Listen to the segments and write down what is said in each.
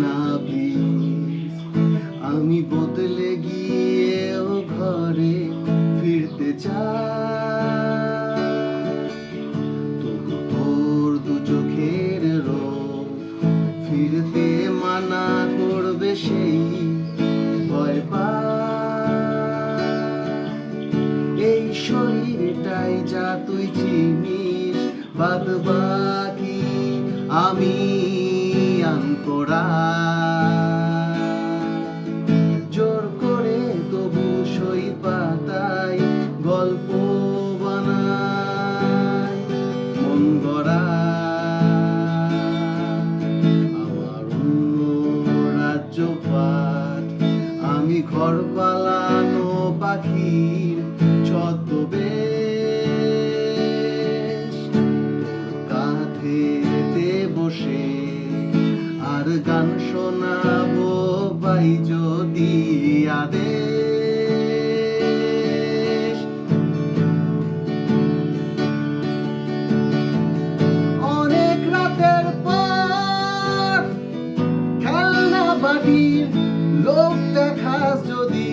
না প্লিজ, আমি বদলে গিয়েও ঘরে ফিরতে চাই। তবু তোর দু চোখের রোদ ফিরতে মানা করবে সেই ভয় পাই। এই শরীরটাই যা তুই চিনিস, বাদ বাকি আমি আনকোড়া। জোর করে তবু সই পাতায় গল্প বানাই মন গড়া। আমার অন্য রাজ্য পাঠ, আমি ঘর পালানো পাখির ছদ্মবেশ। তোর কাঁধেতে বসে আর গান শোনাবো পাই যদি আদেশ। অনেক রাতের পর খেলনা বাড়ির লোক দেখাস যদি,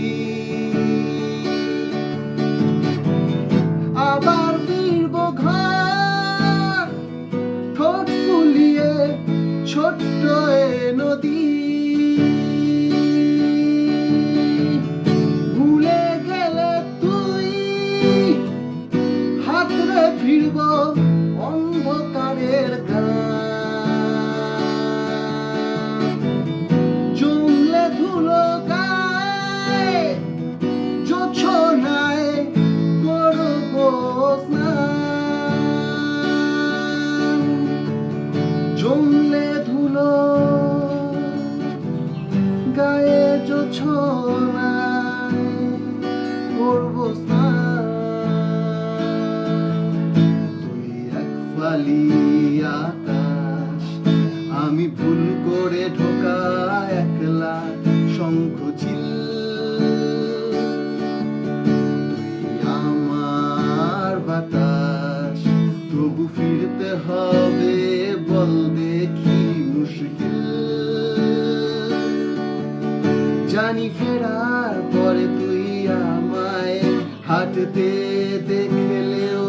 আবার ফিরবো ঘর ঠোঁট ফুলিয়ে ছোট্ট এ নদী। ভুলে গেলে তুই হাতরে ফিরবো অন্ধকারের গান। জমলে ধুলো গায়ে জোছনায় করবো স্নান। জমলে ধুলো গায়ে জোছনায় করবো স্নান। তুই এক ফালি আকাশ, আমি ভুল করে ঢোকা একলা শঙ্খচিল। তুই আমার বাতাস, তবু ফিরতে হবে বল দেখি মুশকিল। জানি ফেরার পরে তুই আমায় হাঁটতে দেখলেও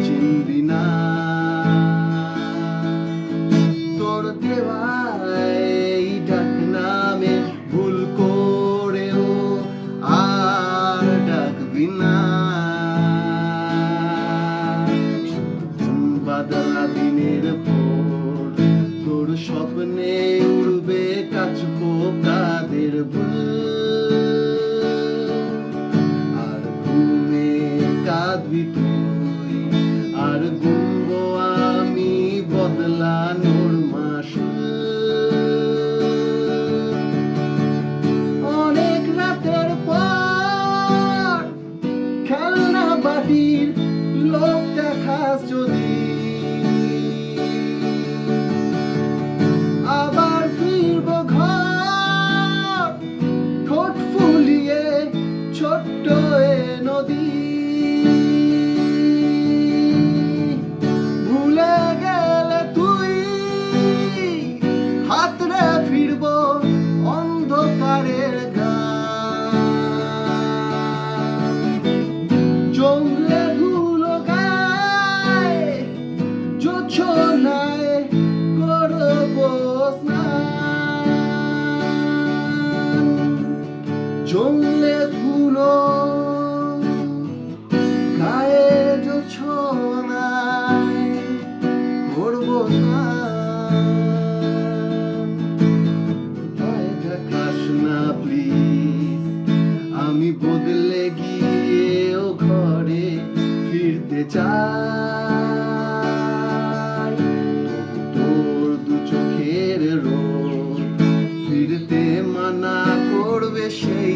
চিনবি না। তোর দেওয়া এই ডাক নামে ভুল করেও আর ডাকবি না। বাদলা দিনের পর তোর স্বপ্নে উড়বে কাঠপোকাদের ভুল। আর ঘুমে কাঁদবি তুই, আর গুনবো আমি বদলানোর মাসুল। অনেক রাতের পর খেলনা বাড়ির লোক দেখাস যদি, আবার ফিরবো ঘর ঠোঁট ফুলিয়ে ছোট্ট এ নদী। ভুলে গেলে তুই হাতরে ফিরবো অন্ধকারের গান। জমলে ধুলো গায়ে জোছনায় করবো স্নান। জমলে ধুলো গায়ে জোছনায় করবো স্নান। ভয় দেখাস না প্লিজ, আমি বদলে গিয়েও ঘরে ফিরতে চাই। তবু তোর দু চোখের রোদ ফিরতে মানা করবে সেই